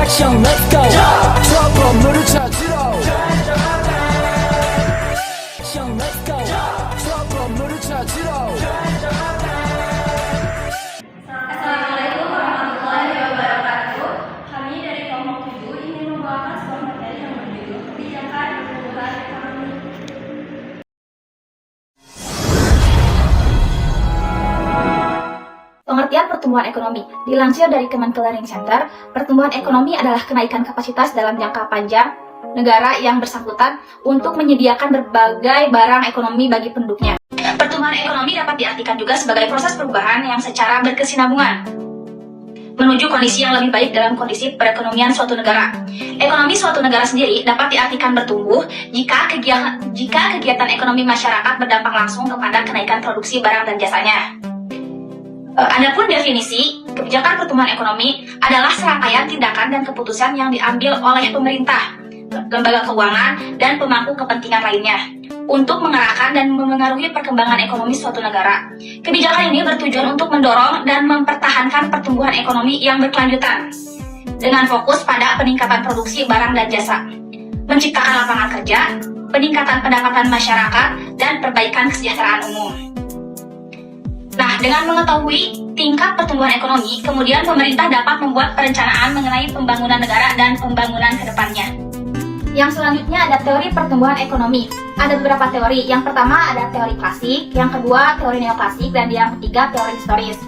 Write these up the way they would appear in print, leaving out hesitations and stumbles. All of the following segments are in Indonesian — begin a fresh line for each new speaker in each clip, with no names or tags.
Action, let's go. 저 건물을 찾으러. Action, let's go. 저 건물을 찾으러.
Assalamualaikum warahmatullahi wabarakatuh. Kami dari kelompok 7 ingin membawakan sebuah materi yang berjudul Kebijakan Pertumbuhan Ekonomi.
Pengertian pertumbuhan ekonomi dilansir dari Kementerian Learning Center, pertumbuhan ekonomi adalah kenaikan kapasitas dalam jangka panjang negara yang bersangkutan untuk menyediakan berbagai barang ekonomi bagi penduduknya. Pertumbuhan ekonomi dapat diartikan juga sebagai proses perubahan yang secara berkesinambungan menuju kondisi yang lebih baik dalam kondisi perekonomian suatu negara. Ekonomi suatu negara sendiri dapat diartikan bertumbuh jika kegiatan ekonomi masyarakat berdampak langsung kepada kenaikan produksi barang dan jasanya. Adapun definisi, kebijakan pertumbuhan ekonomi adalah serangkaian tindakan dan keputusan yang diambil oleh pemerintah, lembaga keuangan, dan pemangku kepentingan lainnya untuk mengarahkan dan memengaruhi perkembangan ekonomi suatu negara. Kebijakan ini bertujuan untuk mendorong dan mempertahankan pertumbuhan ekonomi yang berkelanjutan dengan fokus pada peningkatan produksi barang dan jasa, menciptakan lapangan kerja, peningkatan pendapatan masyarakat, dan perbaikan kesejahteraan umum. Nah, dengan mengetahui tingkat pertumbuhan ekonomi, kemudian pemerintah dapat membuat perencanaan mengenai pembangunan negara dan pembangunan ke depannya. Yang selanjutnya ada teori pertumbuhan ekonomi. Ada beberapa teori. Yang pertama ada teori klasik, yang kedua teori neoklasik, dan yang ketiga teori historis.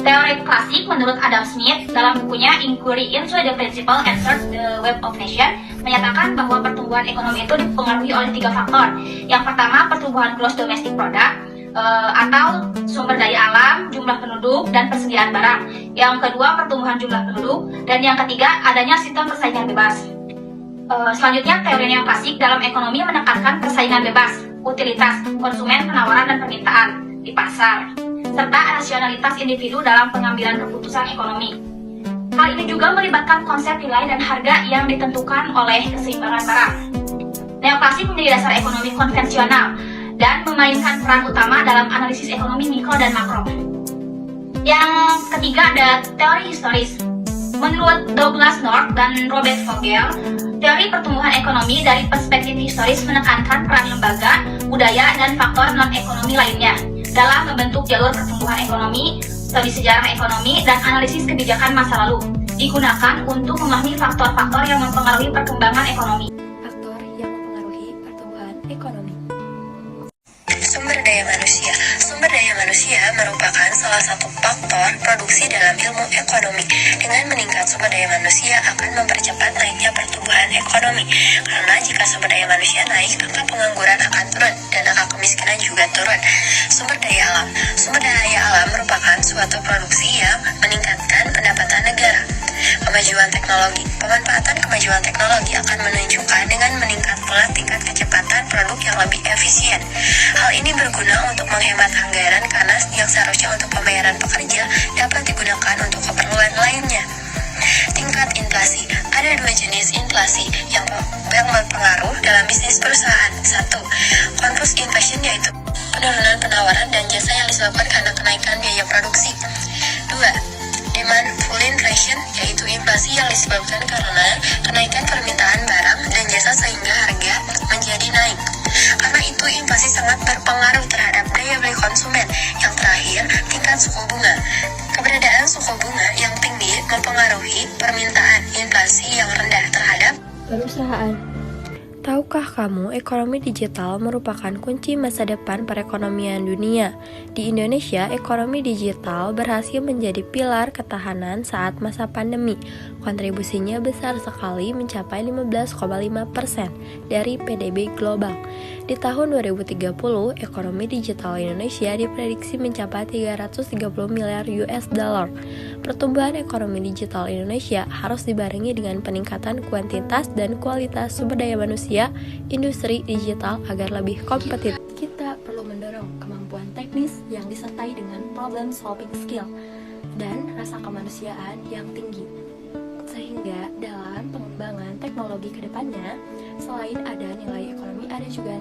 Teori klasik menurut Adam Smith dalam bukunya Inquiry into the Principle and Search the Web of Nation menyatakan bahwa pertumbuhan ekonomi itu dipengaruhi oleh 3 faktor. Yang pertama pertumbuhan gross domestic product, atau sumber daya alam, jumlah penduduk, dan persediaan barang. Yang kedua, pertumbuhan jumlah penduduk. Dan yang ketiga, adanya sistem persaingan bebas. Selanjutnya, teori neoklasik dalam ekonomi menekankan persaingan bebas, utilitas, konsumen, penawaran, dan permintaan di pasar, serta rasionalitas individu dalam pengambilan keputusan ekonomi. Hal ini juga melibatkan konsep nilai dan harga yang ditentukan oleh keseimbangan barang. Neoklasik menjadi dasar ekonomi konvensional dan memainkan peran utama dalam analisis ekonomi mikro dan makro. Yang ketiga ada teori historis. Menurut Douglas North dan Robert Vogel, teori pertumbuhan ekonomi dari perspektif historis menekankan peran lembaga, budaya, dan faktor non-ekonomi lainnya dalam membentuk jalur pertumbuhan ekonomi, studi sejarah ekonomi, dan analisis kebijakan masa lalu, digunakan untuk memahami faktor-faktor yang mempengaruhi perkembangan ekonomi.
Faktor yang mempengaruhi pertumbuhan ekonomi.
Sumber daya manusia. Sumber daya manusia merupakan salah satu faktor produksi dalam ilmu ekonomi. Dengan meningkat sumber daya manusia akan mempercepat naiknya pertumbuhan ekonomi. Karena jika sumber daya manusia naik, angka pengangguran akan turun dan angka kemiskinan juga turun. Sumber daya alam. Sumber daya alam merupakan suatu produksi yang meningkatkan pendapatan negara. Kemajuan teknologi. Pemanfaatan kemajuan teknologi akan menunjukkan dengan meningkat pula tingkat kecepatan produk yang lebih efisien. Hal ini berguna untuk menghemat anggaran karena yang seharusnya untuk pembayaran pekerja dapat digunakan untuk keperluan lainnya. Tingkat inflasi. Ada 2 jenis inflasi yang berpengaruh dalam bisnis perusahaan. 1. Converse inflation, yaitu penurunan penawaran dan jasa yang disebabkan karena kenaikan biaya produksi. 2. Demand pull inflation, yaitu inflasi yang disebabkan karena kenaikan permintaan barang dan jasa sehingga harga menjadi naik. Karena itu inflasi sangat berpengaruh terhadap daya beli konsumen. Yang terakhir, tingkat suku bunga. Keberadaan suku bunga yang tinggi mempengaruhi permintaan inflasi yang rendah terhadap
Perusahaan. Tahukah kamu, ekonomi digital merupakan kunci masa depan perekonomian dunia. Di Indonesia, ekonomi digital berhasil menjadi pilar ketahanan saat masa pandemi. Kontribusinya besar sekali, mencapai 15,5% dari PDB global. Di tahun 2030, ekonomi digital Indonesia diprediksi mencapai 330 miliar US dollar. Pertumbuhan ekonomi digital Indonesia harus dibarengi dengan peningkatan kuantitas dan kualitas sumber daya manusia industri digital agar lebih kompetitif. Kita perlu mendorong kemampuan teknis yang disertai dengan problem solving skill dan rasa kemanusiaan yang tinggi. Sehingga dalam pengembangan teknologi ke depannya, selain ada nilai ekonomi, ada juga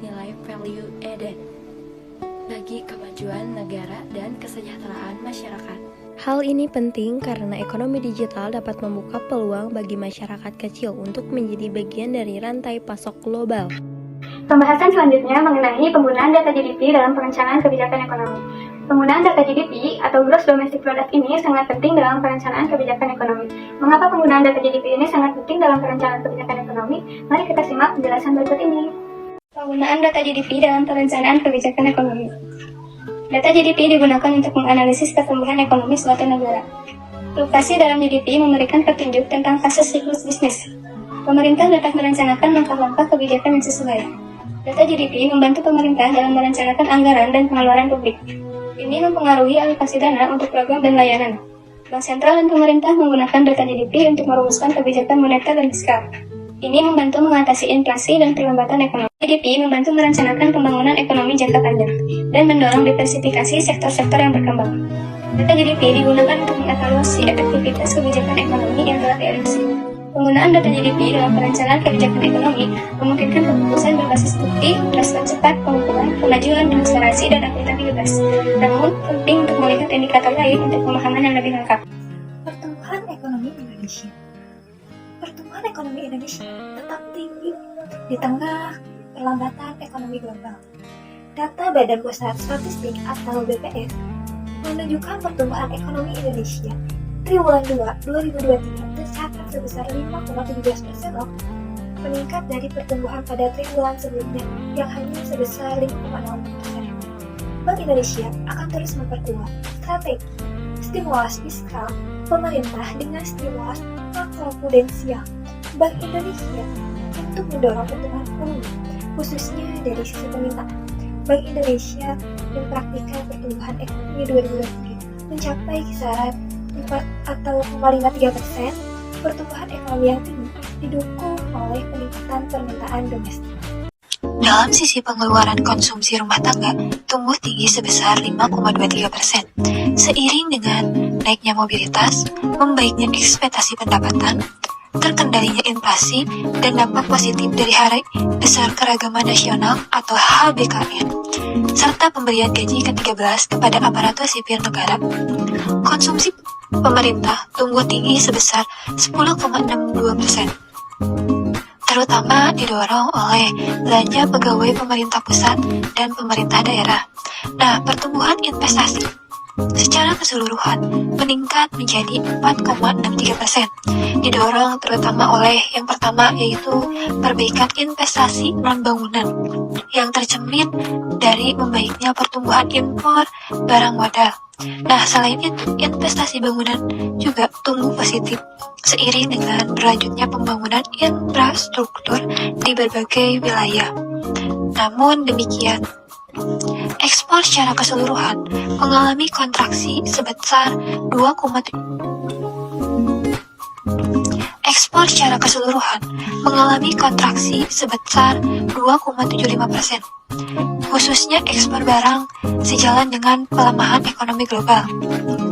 nilai value added bagi kemajuan negara dan kesejahteraan masyarakat. Hal ini penting karena ekonomi digital dapat membuka peluang bagi masyarakat kecil untuk menjadi bagian dari rantai pasok global.
Pembahasan selanjutnya mengenai penggunaan data GDP dalam perencanaan kebijakan ekonomi. Penggunaan data GDP atau Gross Domestic Product ini sangat penting dalam perencanaan kebijakan ekonomi. Mengapa penggunaan data GDP ini sangat penting dalam perencanaan kebijakan ekonomi? Mari kita simak penjelasan berikut ini.
Penggunaan data GDP dalam perencanaan kebijakan ekonomi. Data GDP digunakan untuk menganalisis pertumbuhan ekonomi suatu negara. Fluktuasi dalam GDP memberikan petunjuk tentang fase siklus bisnis. Pemerintah dapat merencanakan langkah-langkah kebijakan yang sesuai. Data GDP membantu pemerintah dalam merencanakan anggaran dan pengeluaran publik. Ini mempengaruhi alokasi dana untuk program dan layanan. Bank sentral dan pemerintah menggunakan data GDP untuk merumuskan kebijakan moneter dan fiskal. Ini membantu mengatasi inflasi dan perlambatan ekonomi. GDP membantu merencanakan pembangunan ekonomi jangka panjang dan mendorong diversifikasi sektor-sektor yang berkembang. Data GDP digunakan untuk mengevaluasi efektivitas kebijakan ekonomi yang telah diadopsi. Penggunaan data GDP dalam perencanaan kebijakan ekonomi memungkinkan keputusan berbasis bukti, respon cepat, pengukuran, kemajuan, transparansi, dan akuntabilitas. Namun, penting untuk melihat indikator lain untuk pemahaman yang lebih lengkap.
Pertumbuhan ekonomi Indonesia. Pertumbuhan ekonomi Indonesia tetap tinggi di tengah perlambatan ekonomi global. Data Badan Pusat Statistik atau BPS menunjukkan pertumbuhan ekonomi Indonesia triwulan 2 2023 tercatat sebesar 5,17% meningkat dari pertumbuhan pada triwulan sebelumnya yang hanya sebesar 5,06%. Bank Indonesia akan terus memperkuat strategi stimulus fiskal pemerintah dengan stimulus makroprudensial Bank Indonesia untuk mendorong pertumbuhan ekonomi, khususnya dari sisi permintaan. Bank Indonesia mempraktikkan pertumbuhan ekonomi 2023 mencapai kisaran 4,53%. Pertumbuhan ekonomi yang tinggi didukung oleh peningkatan permintaan domestik.
Dalam sisi pengeluaran konsumsi rumah tangga tumbuh tinggi sebesar 5,23%. Seiring dengan naiknya mobilitas, membaiknya ekspektasi pendapatan, terkendalinya inflasi, dan dampak positif dari Hari Besar Keragaman Nasional atau HBKN, serta pemberian gaji ke-13 kepada aparatur sipil negara. Konsumsi pemerintah tumbuh tinggi sebesar 10,62%. Terutama didorong oleh belanja pegawai pemerintah pusat dan pemerintah daerah. Nah, pertumbuhan investasi secara keseluruhan meningkat menjadi 4,63%. Didorong terutama oleh yang pertama yaitu perbaikan investasi non-bangunan yang tercermin dari membaiknya pertumbuhan impor barang modal. Nah, selain itu, investasi bangunan juga tumbuh positif seiring dengan berlanjutnya pembangunan infrastruktur di berbagai wilayah. Namun demikian, ekspor secara keseluruhan mengalami kontraksi sebesar 2,75%, khususnya ekspor barang sejalan dengan pelemahan ekonomi global.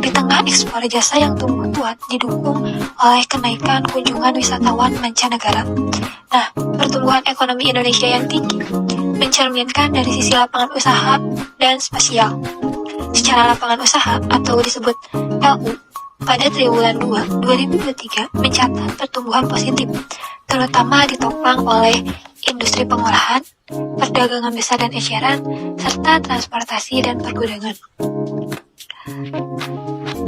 Di tengah ekspor jasa yang tumbuh kuat didukung oleh kenaikan kunjungan wisatawan mancanegara. Nah, pertumbuhan ekonomi Indonesia yang tinggi mencerminkan dari sisi lapangan usaha dan spasial. Secara lapangan usaha atau disebut LU, pada triwulan 2 2023 mencatat pertumbuhan positif, terutama ditopang oleh industri pengolahan, perdagangan besar dan eceran, serta transportasi dan pergudangan.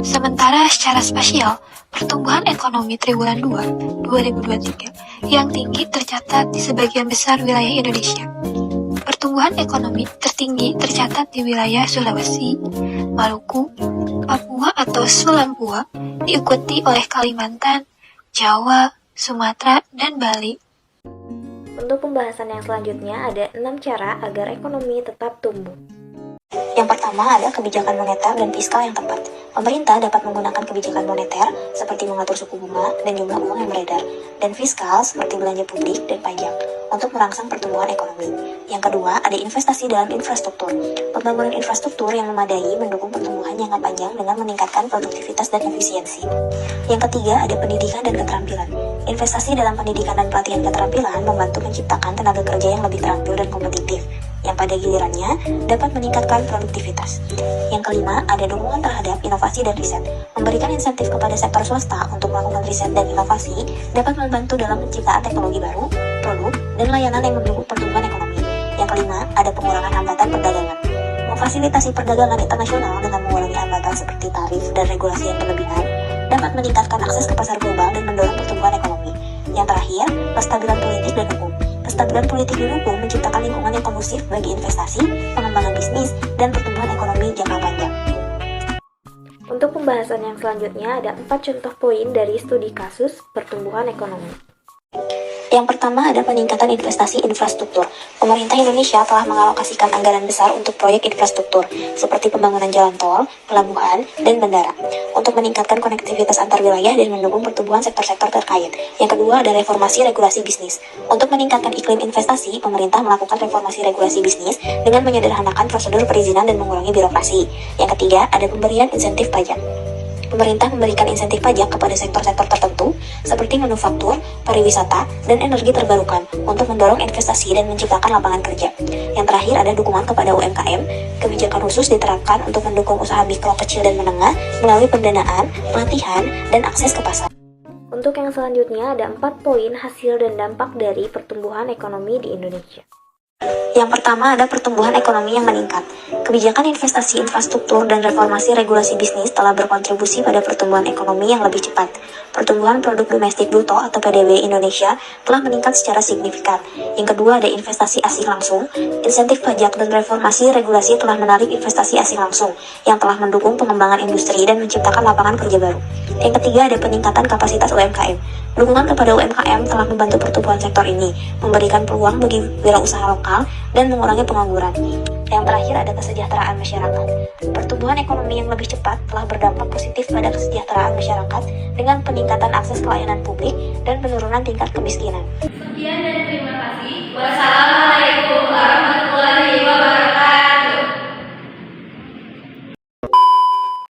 Sementara secara spasial, pertumbuhan ekonomi triwulan 2 2023 yang tinggi tercatat di sebagian besar wilayah Indonesia. Pertumbuhan ekonomi tertinggi tercatat di wilayah Sulawesi, Maluku, Papua atau Sulampua, diikuti oleh Kalimantan, Jawa, Sumatera, dan Bali.
Untuk pembahasan yang selanjutnya ada 6 cara agar ekonomi tetap tumbuh.
Yang pertama ada kebijakan moneter dan fiskal yang tepat. Pemerintah dapat menggunakan kebijakan moneter seperti mengatur suku bunga dan jumlah uang yang beredar, dan fiskal seperti belanja publik dan pajak untuk merangsang pertumbuhan ekonomi. Yang kedua ada investasi dalam infrastruktur. Pembangunan infrastruktur yang memadai mendukung pertumbuhan jangka panjang dengan meningkatkan produktivitas dan efisiensi. Yang ketiga ada pendidikan dan keterampilan. Investasi dalam pendidikan dan pelatihan keterampilan membantu menciptakan tenaga kerja yang lebih terampil dan kompetitif.
yang pada gilirannya dapat meningkatkan produktivitas. Yang kelima, ada dukungan terhadap inovasi dan riset. Memberikan insentif kepada sektor swasta untuk melakukan riset dan inovasi dapat membantu dalam penciptaan teknologi baru, produk, dan layanan yang mendukung pertumbuhan ekonomi. Yang kelima, ada pengurangan hambatan perdagangan. Memfasilitasi perdagangan internasional dengan mengurangi hambatan seperti tarif dan regulasi yang berlebihan dapat meningkatkan akses ke pasar global dan mendorong pertumbuhan ekonomi. Yang terakhir, kestabilan politik dan hukum. Kestabilan politik dan hukum menciptakan lingkungan yang kondusif bagi investasi, pengembangan bisnis, dan pertumbuhan ekonomi jangka panjang.
Untuk pembahasan yang selanjutnya ada 4 contoh poin dari studi kasus pertumbuhan ekonomi.
Yang pertama ada peningkatan investasi infrastruktur. Pemerintah Indonesia telah mengalokasikan anggaran besar untuk proyek infrastruktur, seperti pembangunan jalan tol, pelabuhan, dan bandara, untuk meningkatkan konektivitas antar wilayah dan mendukung pertumbuhan sektor-sektor terkait. Yang kedua ada reformasi regulasi bisnis. Untuk meningkatkan iklim investasi, pemerintah melakukan reformasi regulasi bisnis dengan menyederhanakan prosedur perizinan dan mengurangi birokrasi. Yang ketiga ada pemberian insentif pajak. Pemerintah memberikan insentif pajak kepada sektor-sektor tertentu seperti manufaktur, pariwisata, dan energi terbarukan untuk mendorong investasi dan menciptakan lapangan kerja. Yang terakhir ada dukungan kepada UMKM. Kebijakan khusus diterapkan untuk mendukung usaha mikro, kecil, dan menengah melalui pendanaan, pelatihan, dan akses ke pasar.
Untuk yang selanjutnya ada 4 poin hasil dan dampak dari pertumbuhan ekonomi di Indonesia.
Yang pertama ada pertumbuhan ekonomi yang meningkat. Kebijakan investasi infrastruktur dan reformasi regulasi bisnis telah berkontribusi pada pertumbuhan ekonomi yang lebih cepat. Pertumbuhan produk domestik bruto atau PDB Indonesia telah meningkat secara signifikan. Yang kedua ada investasi asing langsung. Insentif pajak dan reformasi regulasi telah menarik investasi asing langsung yang telah mendukung pengembangan industri dan menciptakan lapangan kerja baru. Yang ketiga ada peningkatan kapasitas UMKM. Dukungan kepada UMKM telah membantu pertumbuhan sektor ini, memberikan peluang bagi wirausaha lokal, dan mengurangi pengangguran. Yang terakhir ada kesejahteraan masyarakat. Pertumbuhan ekonomi yang lebih cepat telah berdampak positif pada kesejahteraan masyarakat dengan peningkatan akses pelayanan publik dan penurunan tingkat kemiskinan.